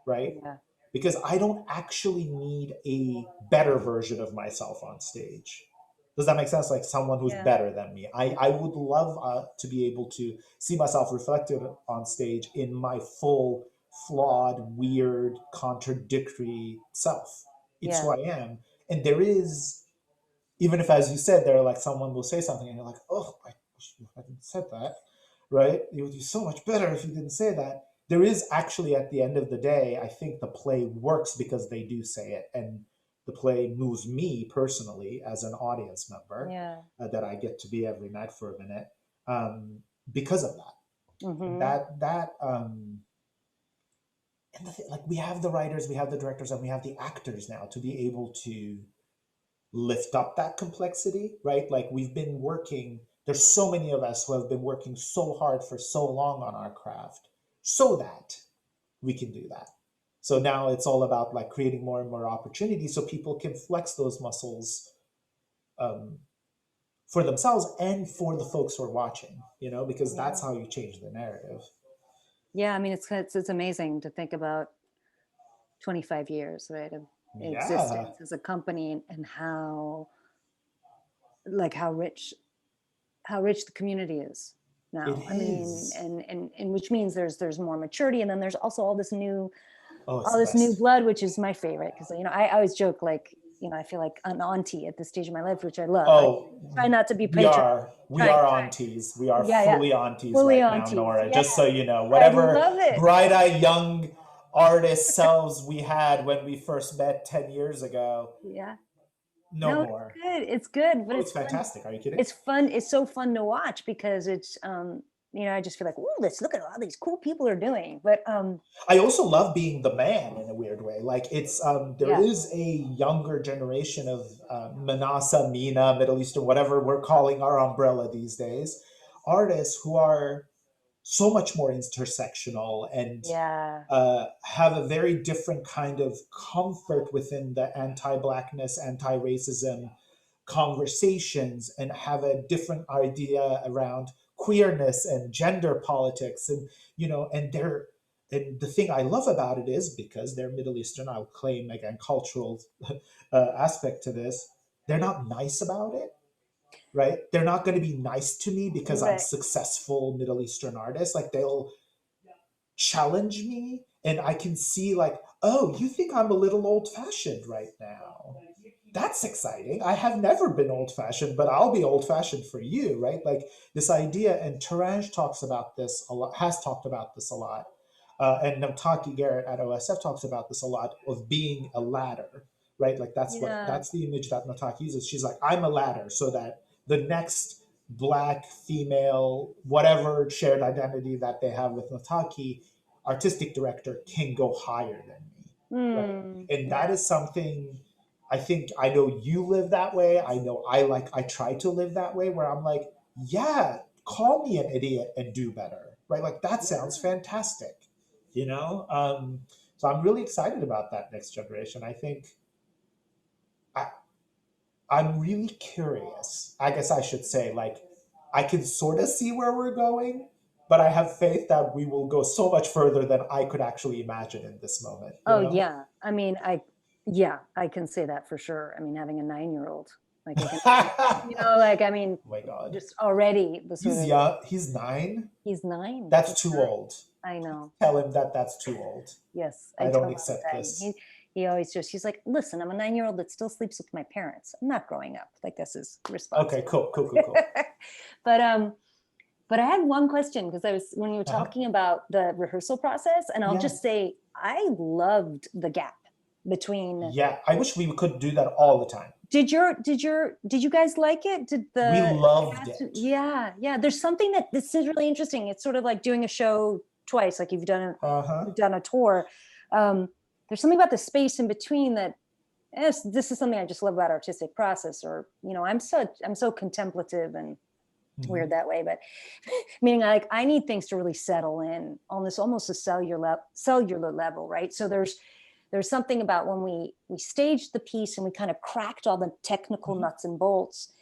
right? Yeah. Because I don't actually need a better version of myself on stage. Does that make sense? Like, someone who's Yeah. better than me. I would love to be able to see myself reflected on stage in my full, flawed, weird, contradictory self. It's Yeah. who I am. And there is, even if, as you said, there, like, someone will say something and you're like, oh, I wish you hadn't said that, right? It would be so much better if you didn't say that. There is actually, at the end of the day, I think the play works because they do say it. And the play moves me personally as an audience member, Yeah. that I get to be every night for a minute, because of that. And Mm-hmm. like, we have the writers, we have the directors, and we have the actors now to be able to lift up that complexity, right? Like, we've been working, there's so many of us who have been working so hard for so long on our craft so that we can do that. So now it's all about, like, creating more and more opportunities so people can flex those muscles, um, for themselves and for the folks who are watching, because that's Yeah. how you change the narrative. Yeah. I mean, it's amazing to think about 25 years, right, of Yeah, existence as a company, and how, like, how rich the community is it now. I mean, is. and which means there's more maturity, and then there's also all this new Oh, it's all the this new best. blood, which is my favorite, because I always joke, like, I feel like an auntie at this stage of my life, which I love. Oh, try not to be we patronizing. are aunties. We are fully aunties fully right aunties. now, Nora. Yeah. Just so you know, whatever I love it. bright-eyed young artist selves we had when we first met 10 years ago. Yeah. No more. It's good. But it's fantastic. Are you kidding? It's fun. It's so fun to watch because it's, I just feel like, ooh, let's look at all these cool people are doing. But I also love being the man in a weird way. Like it's, there is a younger generation of Manasa, Mina, Middle Eastern, whatever we're calling our umbrella these days, artists who are so much more intersectional and have a very different kind of comfort within the anti-Blackness, anti-racism conversations, and have a different idea around queerness and gender politics. And and the thing I love about it is because they're Middle Eastern, I'll claim again cultural aspect to this, they're not nice about it. Right? They're not going to be nice to me because I'm successful Middle Eastern artist. Like they'll challenge me, and I can see like, oh, you think I'm a little old-fashioned right now. That's exciting. I have never been old-fashioned, but I'll be old-fashioned for you, right? Like this idea, and Taranj talks about this a lot, has talked about this a lot, and Namtaki Garrett at OSF talks about this a lot, of being a ladder, right? Like that's the image that Namtaki uses. She's like, I'm a ladder so that the next Black, female, whatever shared identity that they have with Nataki, artistic director, can go higher than me. Right? And that is something I think, I know you live that way. I know I try to live that way, where I'm like, yeah, call me an idiot and do better. Right? Like that sounds fantastic. So I'm really excited about that next generation. I think I'm really curious. I guess I should say, like, I can sort of see where we're going, but I have faith that we will go so much further than I could actually imagine in this moment. Yeah. I mean, I can say that for sure. I mean, having a 9-year-old, like, I mean, oh my God, just already he's young. He's 9. He's 9. That's too old. I know. Tell him that that's too old. Yes, I don't accept this. He always he's like, listen, I'm a 9-year-old that still sleeps with my parents. I'm not growing up. Like, this is response. Okay, cool. But I had one question, because when you were talking about the rehearsal process, and I'll just say, I loved the gap between. Yeah, I wish we could do that all the time. Did you guys like it? We loved it. Yeah. There's something this is really interesting. It's sort of like doing a show twice, like you've done a tour. There's something about the space in between that, this is something I just love about artistic process. Or, I'm so contemplative and weird that way, but meaning I need things to really settle in on this almost a cellular level, right? So there's something about when we staged the piece and we kind of cracked all the technical nuts and bolts.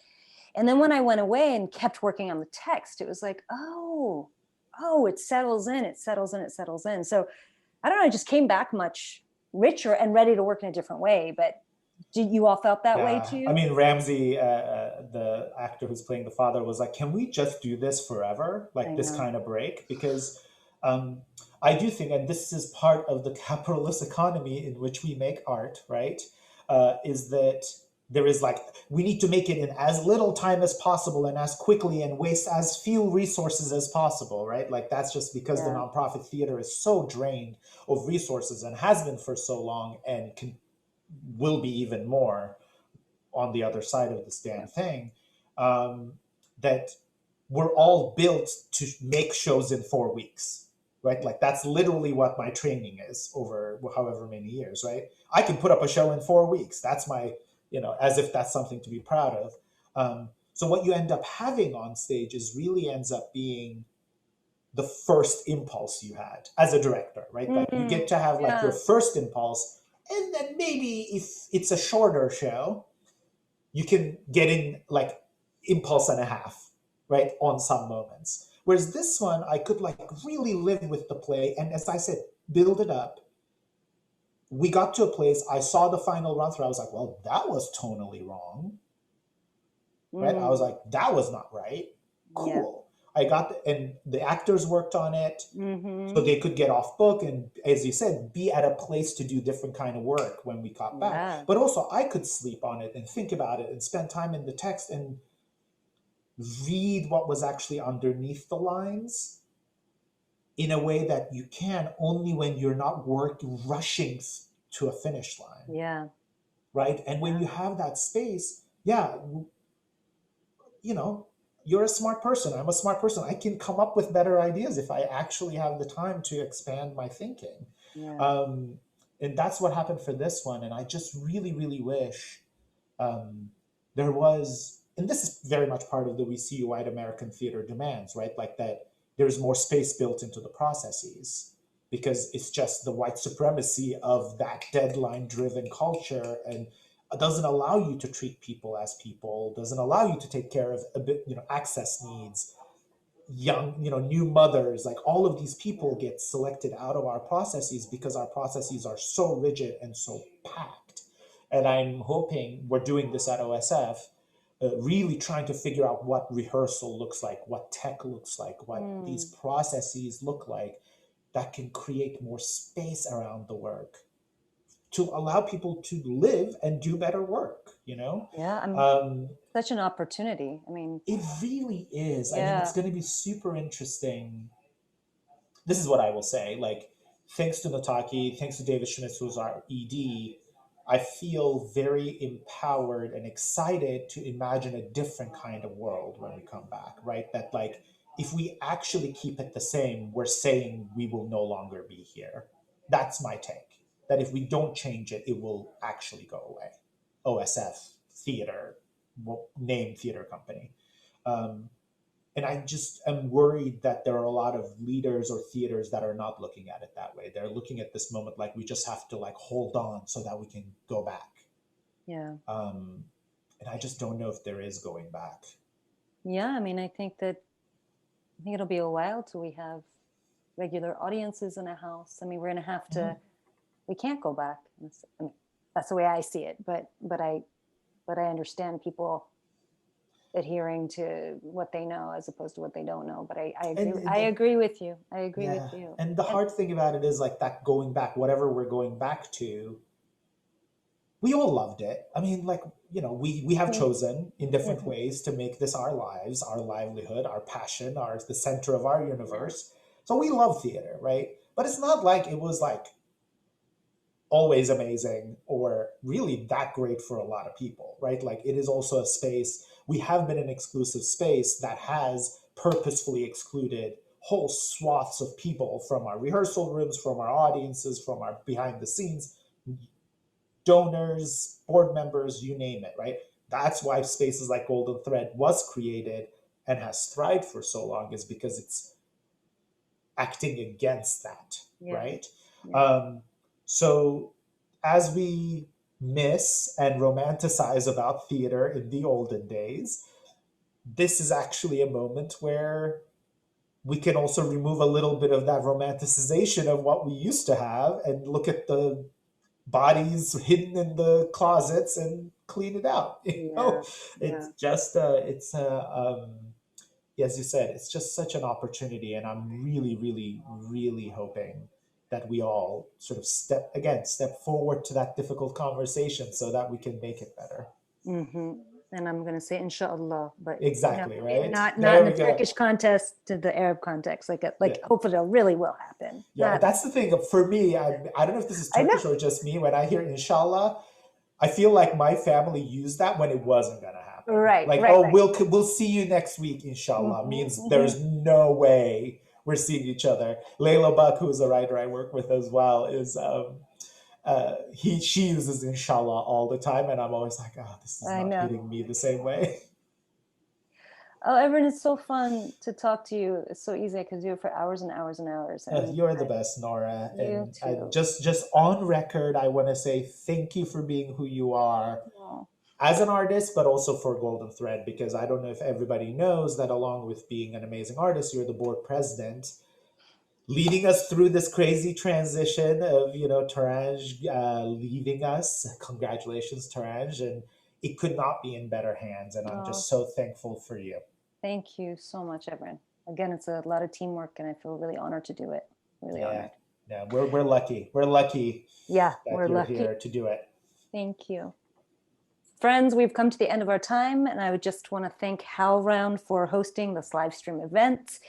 And then when I went away and kept working on the text, it was like, oh, it settles in. So I don't know, I just came back much richer and ready to work in a different way. But did you all felt that way too? I mean, Ramsey, the actor who's playing the father, was like, can we just do this forever? Like this kind of break? Because I do think, and this is part of the capitalist economy in which we make art, right? Is that there is like, we need to make it in as little time as possible and as quickly and waste as few resources as possible, right? Like that's just because the nonprofit theater is so drained of resources and has been for so long, and will be even more on the other side of this damn thing, that we're all built to make shows in 4 weeks, right? Like that's literally what my training is over however many years, right? I can put up a show in 4 weeks. That's my, as if that's something to be proud of. So what you end up having on stage really ends up being the first impulse you had as a director, right? Like you get to have like your first impulse, and then maybe if it's a shorter show, you can get in like impulse and a half, right? On some moments. Whereas this one, I could like really live with the play. And as I said, build it up. We got to a place, I saw the final run through. I was like, well, that was tonally wrong. Right? I was like, that was not right. Cool. and the actors worked on it Mm-hmm. so they could get off book and, as you said, be at a place to do different kind of work when we got back. Yeah. But also I could sleep on it and think about it and spend time in the text and read what was actually underneath the lines in a way that you can only when you're not rushing to a finish line. Yeah. Right. And when you have that space, yeah, you know, you're a smart person. I'm a smart person. I can come up with better ideas if I actually have the time to expand my thinking. Yeah. And that's what happened for this one. And I just really, really wish there was, and this is very much part of the we see white American theater demands, right? Like that there's more space built into the processes because it's just the white supremacy of that deadline driven culture and doesn't allow you to treat people as people, doesn't allow you to take care of a bit, access needs, young, new mothers, like all of these people get selected out of our processes because our processes are so rigid and so packed. And I'm hoping we're doing this at OSF, really trying to figure out what rehearsal looks like, what tech looks like, what these processes look like that can create more space around the work to allow people to live and do better work, Yeah, such an opportunity. I mean, it really is. I mean, yeah. it's going to be super interesting. This is what I will say. Like, thanks to Nataki, thanks to David Schmitz, who's our ED, I feel very empowered and excited to imagine a different kind of world when we come back, right? That, like, if we actually keep it the same, we're saying we will no longer be here. That's my take. That if we don't change it, it will actually go away. OSF, theater, name theater company. And I just am worried that there are a lot of leaders or theaters that are not looking at it that way. They're looking at this moment like we just have to like hold on so that we can go back. Yeah. And I just don't know if there is going back. Yeah, I mean, I think it'll be a while till we have regular audiences in a house. I mean, we're going to have to. We can't go back. I mean, that's the way I see it. But I understand people adhering to what they know as opposed to what they don't know. But I agree. I agree with you. I agree with you. And the hard thing about it is like that going back, whatever we're going back to, we all loved it. I mean, like, we have chosen in different ways to make this our lives, our livelihood, our passion, the center of our universe. So we love theater, right? But it's not like it was like always amazing or really that great for a lot of people, right? Like it is also a space, we have been an exclusive space that has purposefully excluded whole swaths of people from our rehearsal rooms, from our audiences, from our behind the scenes, donors, board members, you name it, right? That's why spaces like Golden Thread was created and has thrived for so long, is because it's acting against that, right? Yeah. So as we miss and romanticize about theater in the olden days, this is actually a moment where we can also remove a little bit of that romanticization of what we used to have and look at the bodies hidden in the closets and clean it out. It's just as you said, it's just such an opportunity, and I'm really, really, really hoping that we all sort of step forward to that difficult conversation so that we can make it better. And I'm going to say inshallah, but exactly, right? Not in the Turkish context to the Arab context. Hopefully it really will happen. Yeah, that's the thing for me. I don't know if this is Turkish or just me. When I hear inshallah, I feel like my family used that when it wasn't gonna happen. Right. Like, right. We'll see you next week, inshallah, means there's no way we're seeing each other. Layla Buck, who's a writer I work with as well, is she uses inshallah all the time, and I'm always like, this is not hitting me the same way. Oh, Evren, it's so fun to talk to you. It's so easy. I could do it for hours and hours and hours. You're the best, Nora. You too. Just on record, I want to say thank you for being who you are as an artist, but also for Golden Thread, because I don't know if everybody knows that along with being an amazing artist, you're the board president, leading us through this crazy transition of, Taranj leaving us. Congratulations, Taranj. And it could not be in better hands. And I'm just so thankful for you. Thank you so much, Evren. again, it's a lot of teamwork, and I feel really honored to do it. Really honored. Yeah, we're lucky. We're lucky Yeah, that we're you're lucky. here to do it. Thank you. Friends, we've come to the end of our time, and I would just want to thank HowlRound for hosting this live stream event.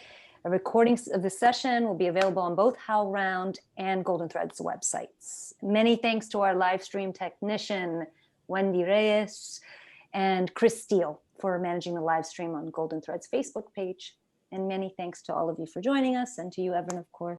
A recording of the session will be available on both HowlRound and Golden Thread's websites. Many thanks to our live stream technician, Wendy Reyes, and Chris Steele for managing the live stream on Golden Thread's Facebook page. And many thanks to all of you for joining us, and to you, Evren, of course.